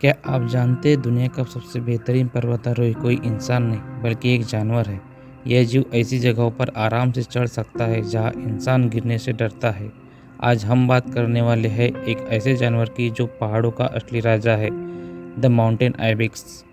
क्या आप जानते हैं दुनिया का सबसे बेहतरीन पर्वतारोही कोई इंसान नहीं बल्कि एक जानवर है। यह जीव ऐसी जगहों पर आराम से चढ़ सकता है जहां इंसान गिरने से डरता है। आज हम बात करने वाले हैं एक ऐसे जानवर की जो पहाड़ों का असली राजा है, the mountain ibex.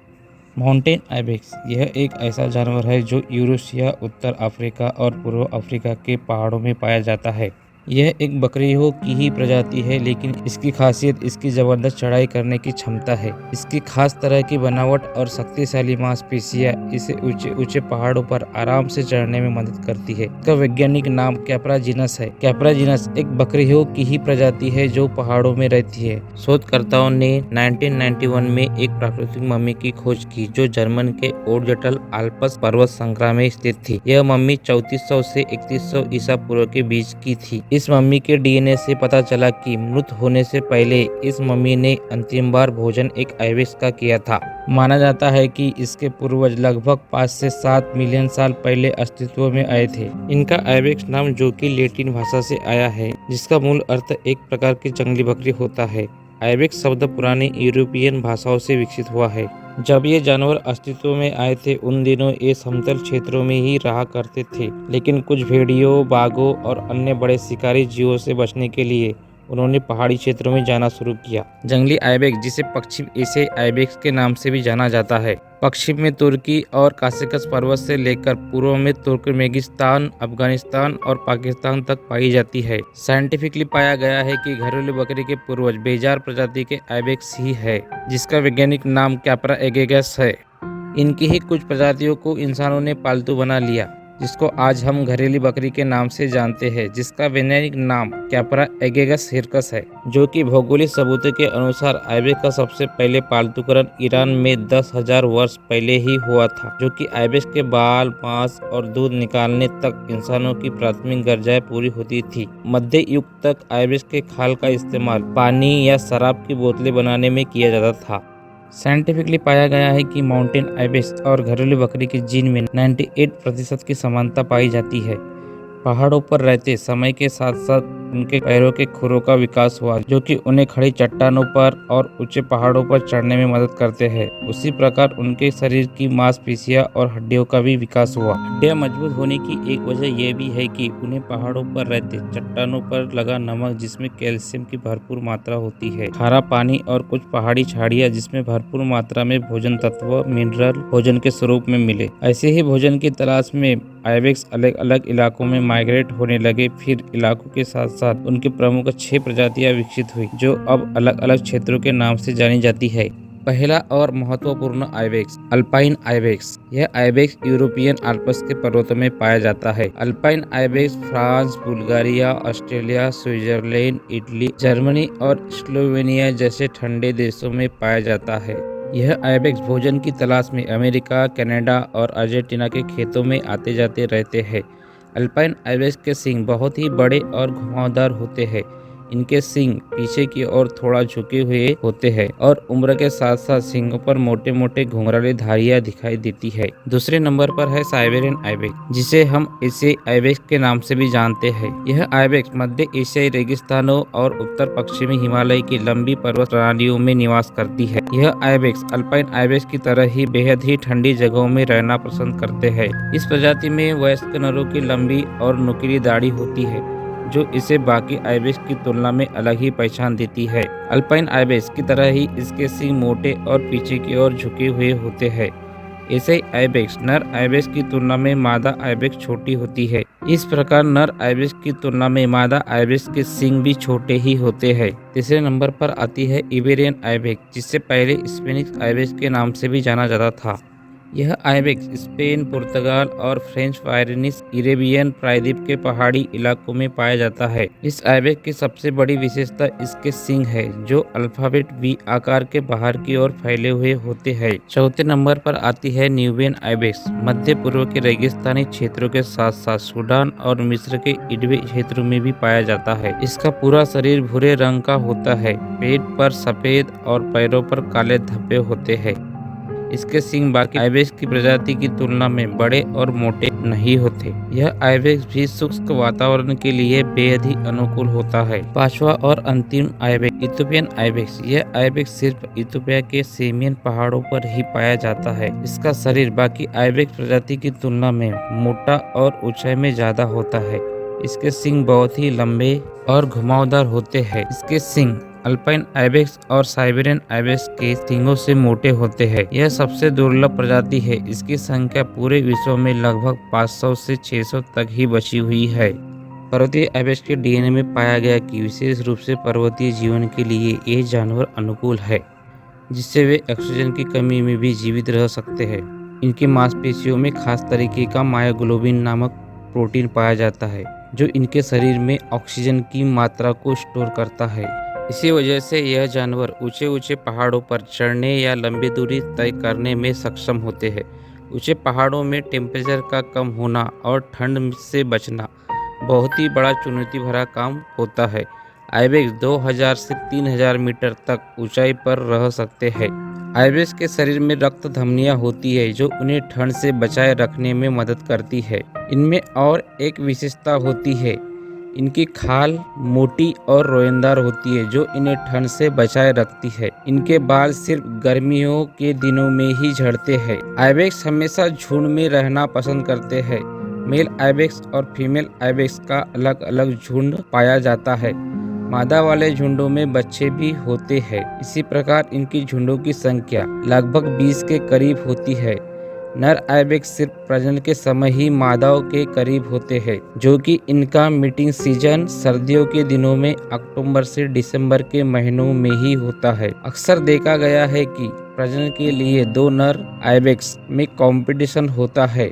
Mountain ibex यह एक ऐसा जानवर है जो यूरेशिया, उत्तर अफ्रीका और पूर्व अफ्रीका के पहाड़ों में पाया जाता है। यह एक बकरियों की ही प्रजाति है, लेकिन इसकी खासियत इसकी जबरदस्त चढ़ाई करने की क्षमता है। इसकी खास तरह की बनावट और शक्तिशाली मांसपेशियां इसे ऊंचे ऊंचे पहाड़ों पर आराम से चढ़ने में मदद करती है। इसका वैज्ञानिक नाम कैप्रा जीनस है। कैप्रा जीनस एक बकरियों की ही प्रजाति है जो पहाड़ों में रहती है। शोधकर्ताओं ने 1991 में एक प्राकृतिक मम्मी की खोज की जो जर्मन के ओर्जटल आल्प्स पर्वत श्रृंखला में स्थित थी। यह मम्मी 3400 से 3100 ईसा पूर्व के बीच की थी। इस मम्मी के डीएनए से पता चला कि मृत होने से पहले इस मम्मी ने अंतिम बार भोजन एक आइबेक्स का किया था। माना जाता है कि इसके पूर्वज लगभग 5 से 7 मिलियन साल पहले अस्तित्व में आए थे। इनका आइबेक्स नाम, जो कि लैटिन भाषा से आया है, जिसका मूल अर्थ एक प्रकार की जंगली बकरी होता है। आइबेक्स शब्द पुरानी यूरोपियन भाषाओं से विकसित हुआ है। जब ये जानवर अस्तित्व में आए थे उन दिनों ये समतल क्षेत्रों में ही रहा करते थे, लेकिन कुछ भेड़ियों, बाघों और अन्य बड़े शिकारी जीवों से बचने के लिए उन्होंने पहाड़ी क्षेत्रों में जाना शुरू किया। जंगली आइबेक्स, जिसे पश्चिम एशियाई आइबेक्स के नाम से भी जाना जाता है, पश्चिम में तुर्की और काकेशस पर्वत से लेकर पूर्व में तुर्कमेनिस्तान, अफगानिस्तान और पाकिस्तान तक पाई जाती है। साइंटिफिकली पाया गया है कि घरेलू बकरी के पूर्वज बेजार प्रजाति के आइबेक्स ही है, जिसका वैज्ञानिक नाम कैप्रा एगेगस है। इनकी ही कुछ प्रजातियों को इंसानों ने पालतू बना लिया, जिसको आज हम घरेलू बकरी के नाम से जानते हैं, जिसका वैज्ञानिक नाम कैप्रा एगेगस हिरकस है। जो कि भौगोलिक सबूतों के अनुसार आइबेक्स का सबसे पहले पालतूकरण ईरान में 10,000 वर्ष पहले ही हुआ था, जो कि आइबेक्स के बाल, मांस और दूध निकालने तक इंसानों की प्राथमिक गर्जाएं पूरी होती थी। मध्य युग तक आइबेक्स के खाल का इस्तेमाल पानी या शराब की बोतलें बनाने में किया जाता था। साइंटिफिकली पाया गया है कि माउंटेन आइबेक्स और घरेलू बकरी के जीन में 98% की समानता पाई जाती है। पहाड़ों पर रहते समय के साथ साथ उनके पैरों के खुरों का विकास हुआ, जो कि उन्हें खड़ी चट्टानों पर और ऊंचे पहाड़ों पर चढ़ने में मदद करते हैं। उसी प्रकार उनके शरीर की मांसपेशियां और हड्डियों का भी विकास हुआ। हड्डियां मजबूत होने की एक वजह यह भी है कि उन्हें पहाड़ों पर रहते चट्टानों पर लगा नमक, जिसमें कैल्शियम की भरपूर मात्रा होती है, खारा पानी और कुछ पहाड़ी झाड़ियां जिसमें भरपूर मात्रा में भोजन तत्व, मिनरल भोजन के स्वरूप में मिले। ऐसे ही भोजन की तलाश में आइबेक्स अलग अलग इलाकों में माइग्रेट होने लगे। फिर इलाकों के साथ साथ उनके प्रमुख 6 प्रजातियां विकसित हुई, जो अब अलग अलग क्षेत्रों के नाम से जानी जाती है। पहला और महत्वपूर्ण आइबेक्स, अल्पाइन आइबेक्स। यह आइबेक्स यूरोपियन आल्प्स के पर्वतों में पाया जाता है। Alpine ibex France, Bulgaria, Australia, Switzerland, Italy, Germany और स्लोवेनिया जैसे ठंडे देशों में पाया जाता है। यह आइबेक्स भोजन की तलाश में अमेरिका, कनाडा और अर्जेंटीना के खेतों में आते जाते रहते हैं। अल्पाइन आइबेक्स के सींग बहुत ही बड़े और घुमावदार होते हैं। इनके सींग पीछे की ओर थोड़ा झुके हुए होते हैं और उम्र के साथ साथ सींगों पर मोटे मोटे घुंघराले धारियां दिखाई देती है। दूसरे नंबर पर है साइबेरियन आइबेक्स, जिसे हम एशियाई आइबेक्स के नाम से भी जानते हैं। यह आइबेक्स मध्य एशियाई रेगिस्तानों और उत्तर पश्चिमी हिमालय की लंबी पर्वत प्रणालियों में निवास करती है। यह आइबेक्स अल्पाइन आइबेक्स की तरह ही बेहद ही ठंडी जगहों में रहना पसंद करते हैं। इस प्रजाति में वयस्क नरों की लंबी और नुकीली दाढ़ी होती है, जो इसे बाकी आइबेक्स की तुलना में अलग ही पहचान देती है। अल्पाइन आइबेक्स की तरह ही इसके सींग मोटे और पीछे की ओर झुके हुए होते हैं। ऐसे आइबेक्स नर आइबेक्स की तुलना में मादा आइबेक्स छोटी होती है। इस प्रकार नर आइबेक्स की तुलना में मादा आइबेक्स के सींग भी छोटे ही होते हैं। तीसरे नंबर पर आती है इबेरियन आइबेक्स, जिसे पहले स्पेनिश आइबेक्स के नाम से भी जाना जाता था। यह आइबेक्स स्पेन, पुर्तगाल और फ्रेंच पायरेनीज कैरेबियन प्रायद्वीप के पहाड़ी इलाकों में पाया जाता है। इस आइबेक्स की सबसे बड़ी विशेषता इसके सींग है, जो अल्फाबेट वी आकार के बाहर की ओर फैले हुए होते हैं। चौथे नंबर पर आती है न्यूबियन आइबेक्स। मध्य पूर्व के रेगिस्तानी क्षेत्रों के साथ साथ सूडान और मिस्र के इडवे क्षेत्रों में भी पाया जाता है। इसका पूरा शरीर भूरे रंग का होता है, पेट पर सफेद और पैरों पर काले धब्बे होते हैं। इसके सींग बाकी आइबेक्स की प्रजाति की तुलना में बड़े और मोटे नहीं होते। यह आइबेक्स भी शुष्क वातावरण के लिए बेहद ही अनुकूल होता है। पांचवा और अंतिम आइबेक्स इथोपियन आइबेक्स। यह आइबेक्स सिर्फ इथोपिया के सेमियन पहाड़ों पर ही पाया जाता है। इसका शरीर बाकी आइबेक्स प्रजाति की तुलना में मोटा और ऊंचाई में ज्यादा होता है। इसके सींग बहुत ही लंबे और घुमावदार होते हैं। इसके सींग अल्पाइन आइबेक्स और साइबेरियन आइबेक्स के सींगों से मोटे होते हैं। यह सबसे दुर्लभ प्रजाति है। इसकी संख्या पूरे विश्व में लगभग 500 से 600 तक ही बची हुई है। पर्वतीय आइबेक्स के डीएनए में पाया गया कि विशेष रूप से पर्वतीय जीवन के लिए ये जानवर अनुकूल है, जिससे वे ऑक्सीजन की कमी में भी जीवित रह सकते हैं। इनकी मांसपेशियों में खास तरीके का मायोग्लोबिन नामक प्रोटीन पाया जाता है, जो इनके शरीर में ऑक्सीजन की मात्रा को स्टोर करता है। इसी वजह से यह जानवर ऊंचे ऊंचे पहाड़ों पर चढ़ने या लंबी दूरी तय करने में सक्षम होते हैं। ऊंचे पहाड़ों में टेम्परेचर का कम होना और ठंड से बचना बहुत ही बड़ा चुनौती भरा काम होता है। आइबेक्स 2000 से 3000 मीटर तक ऊंचाई पर रह सकते हैं। आइबेक्स के शरीर में रक्त धमनियां होती है, जो उन्हें ठंड से बचाए रखने में मदद करती है। इनमें और एक विशेषता होती है, इनकी खाल मोटी और रोएदार होती है, जो इन्हें ठंड से बचाए रखती है। इनके बाल सिर्फ गर्मियों के दिनों में ही झड़ते हैं। आइबेक्स हमेशा झुंड में रहना पसंद करते हैं। मेल आइबेक्स और फीमेल आइबेक्स का अलग अलग झुंड पाया जाता है। मादा वाले झुंडों में बच्चे भी होते हैं। इसी प्रकार इनकी झुंडों की संख्या लगभग 20 के करीब होती है। नर आइबेक्स सिर्फ प्रजनन के समय ही मादाओं के करीब होते हैं, जो कि इनका मीटिंग सीजन सर्दियों के दिनों में अक्टूबर से दिसंबर के महीनों में ही होता है। अक्सर देखा गया है कि प्रजनन के लिए दो नर आइबेक्स में कंपटीशन होता है।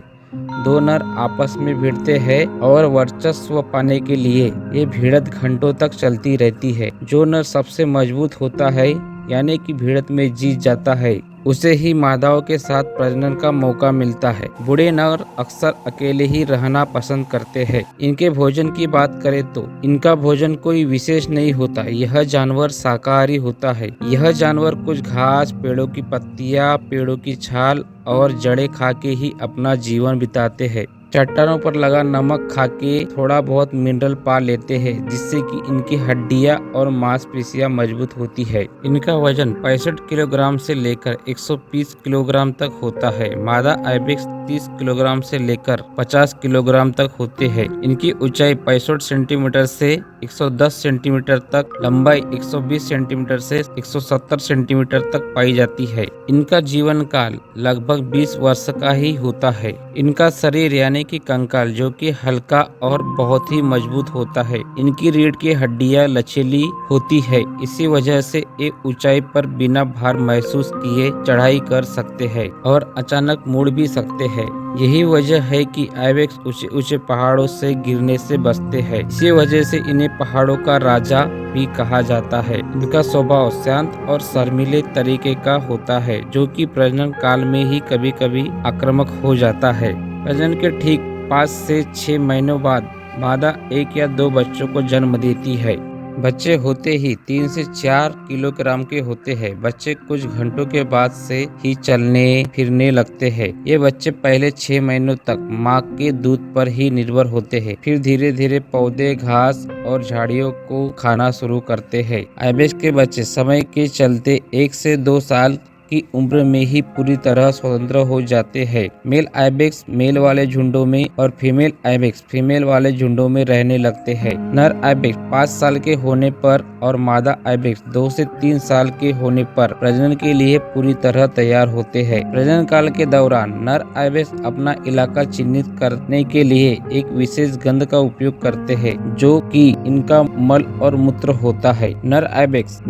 दो नर आपस में भिड़ते हैं और वर्चस्व पाने के लिए ये भिड़त घंटों तक चलती रहती है। जो नर सबसे मजबूत होता है, यानी कि भिड़त में जीत जाता है, उसे ही मादाओं के साथ प्रजनन का मौका मिलता है। बूढ़े नर अक्सर अकेले ही रहना पसंद करते हैं। इनके भोजन की बात करें तो इनका भोजन कोई विशेष नहीं होता। यह जानवर शाकाहारी होता है। यह जानवर कुछ घास, पेड़ों की पत्तियां, पेड़ों की छाल और जड़ें खा के ही अपना जीवन बिताते हैं। चट्टानों पर लगा नमक खा के थोड़ा बहुत मिनरल पा लेते हैं, जिससे कि इनकी हड्डियां और मांसपेशियां मजबूत होती है। इनका वजन 65 किलोग्राम से लेकर 120 किलोग्राम तक होता है। मादा आइबेक्स 30 किलोग्राम से लेकर 50 किलोग्राम तक होते हैं। इनकी ऊंचाई 65 सेंटीमीटर से 110 सेंटीमीटर तक, लंबाई 120 सेंटीमीटर से 170 सेंटीमीटर तक पाई जाती है। इनका जीवन काल लगभग 20 वर्ष का ही होता है। इनका शरीर यानी कि कंकाल, जो कि हल्का और बहुत ही मजबूत होता है। इनकी रीढ़ की हड्डियां लचीली होती है। इसी वजह से ये ऊंचाई पर बिना भार महसूस किए चढ़ाई कर सकते हैं और अचानक मुड़ भी सकते हैं। यही वजह है कि आइबेक्स ऊंचे ऊंचे पहाड़ों से गिरने से बचते हैं। इसी वजह से इन्हें पहाड़ों का राजा भी कहा जाता है। इनका स्वभाव शांत और शर्मीले तरीके का होता है, जो कि प्रजनन काल में ही कभी कभी आक्रामक हो जाता है। प्रजनन के ठीक 5 से 6 महीनों बाद मादा 1 या 2 बच्चों को जन्म देती है। बच्चे होते ही 3 से 4 किलोग्राम के होते हैं। बच्चे कुछ घंटों के बाद से ही चलने फिरने लगते हैं। ये बच्चे पहले 6 महीनों तक माँ के दूध पर ही निर्भर होते हैं। फिर धीरे धीरे पौधे, घास और झाड़ियों को खाना शुरू करते हैं। आइबेक्स के बच्चे समय के चलते 1 से 2 साल की उम्र में ही पूरी तरह स्वतंत्र हो जाते हैं। मेल आइबेक्स मेल वाले झुंडों में और फीमेल आइबेक्स फीमेल वाले झुंडों में रहने लगते हैं। नर आइबेक्स 5 साल के होने पर और मादा आइबेक्स 2 से 3 साल के होने पर प्रजनन के लिए पूरी तरह तैयार होते हैं। प्रजनन काल के दौरान नर आइबेक्स अपना इलाका चिन्हित करने के लिए एक विशेष गंध का उपयोग करते हैं, जो कि इनका मल और मूत्र होता है। नर आइबेक्स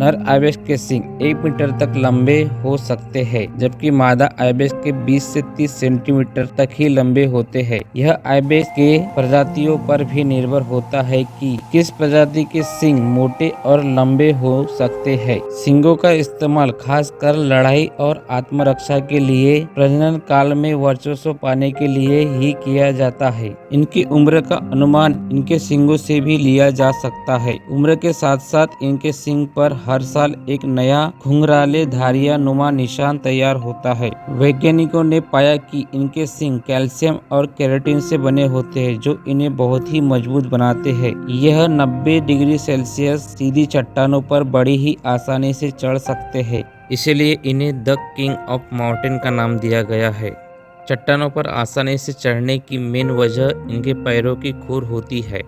के सींग 1 मीटर तक लंबे हो सकते हैं, जबकि मादा आइबेक्स के 20 से 30 सेंटीमीटर तक ही लंबे होते हैं। यह आइबेक्स के प्रजातियों पर भी निर्भर होता है कि किस प्रजाति के सींग मोटे और लंबे हो सकते हैं। सींगों का इस्तेमाल खासकर लड़ाई और आत्मरक्षा के लिए, प्रजनन काल में वर्चस्व पाने के लिए ही किया जाता है। इनकी उम्र का अनुमान इनके सींगों से भी लिया जा सकता है। उम्र के साथ साथ इनके सींग पर हर साल एक नया घुंघराले धारियां नुमा निशान तैयार होता है। वैज्ञानिकों ने पाया कि इनके सींग कैल्शियम और केराटिन से बने होते हैं, जो इन्हें बहुत ही मजबूत बनाते हैं। यह 90 डिग्री सेल्सियस सीधी चट्टानों पर बड़ी ही आसानी से चढ़ सकते हैं, इसलिए इन्हें द किंग ऑफ माउंटेन का नाम दिया गया है। चट्टानों पर आसानी से चढ़ने की मेन वजह इनके पैरों की खुर होती है।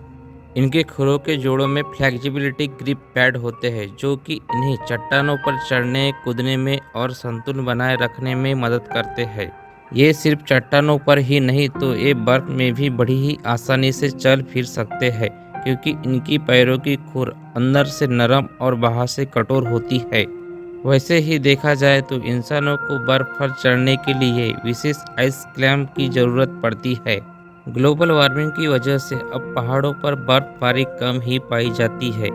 इनके खुरों के जोड़ों में फ्लेक्सिबिलिटी ग्रिप पैड होते हैं, जो कि इन्हें चट्टानों पर चढ़ने, कूदने में और संतुलन बनाए रखने में मदद करते हैं। ये सिर्फ चट्टानों पर ही नहीं तो ये बर्फ में भी बड़ी ही आसानी से चल फिर सकते हैं, क्योंकि इनकी पैरों की खुर अंदर से नरम और बाहर से कठोर होती है। वैसे ही देखा जाए तो इंसानों को बर्फ पर चढ़ने के लिए विशेष आइस क्लाइंब की ज़रूरत पड़ती है। ग्लोबल वार्मिंग की वजह से अब पहाड़ों पर बर्फबारी कम ही पाई जाती है,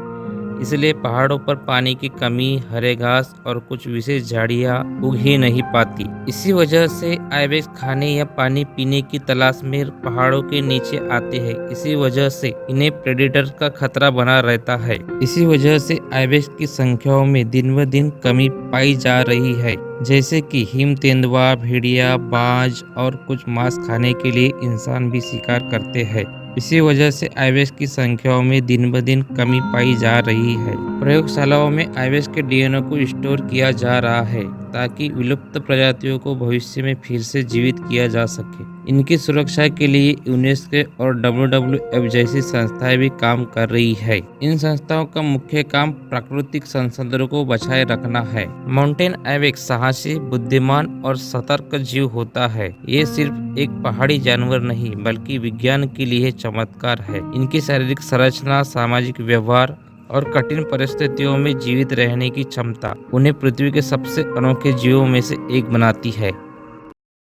इसलिए पहाड़ों पर पानी की कमी, हरे घास और कुछ विशेष झाड़ियाँ उग ही नहीं पाती। इसी वजह से आइबेक्स खाने या पानी पीने की तलाश में पहाड़ों के नीचे आते हैं। इसी वजह से इन्हें प्रेडेटर का खतरा बना रहता है। इसी वजह से आइबेक्स की संख्याओं में दिन ब दिन कमी पाई जा रही है, जैसे कि हिम तेंदुआ, भेड़िया, बाज और कुछ मांस खाने के लिए इंसान भी शिकार करते हैं। इसी वजह से आइबेक्स की संख्याओं में दिन ब दिन कमी पाई जा रही है। प्रयोगशालाओं में आइबेक्स के डीएनए को स्टोर किया जा रहा है ताकि विलुप्त प्रजातियों को भविष्य में फिर से जीवित किया जा सके। इनकी सुरक्षा के लिए यूनेस्को और WWF जैसी संस्थाएं भी काम कर रही है। इन संस्थाओं का मुख्य काम प्राकृतिक संसाधनों को बचाए रखना है। माउंटेन आइबेक्स साहसी, बुद्धिमान और सतर्क जीव होता है। ये सिर्फ एक पहाड़ी जानवर नहीं बल्कि विज्ञान के लिए चमत्कार है। इनकी शारीरिक संरचना, सामाजिक व्यवहार और कठिन परिस्थितियों में जीवित रहने की क्षमता उन्हें पृथ्वी के सबसे अनोखे जीवों में से एक बनाती है।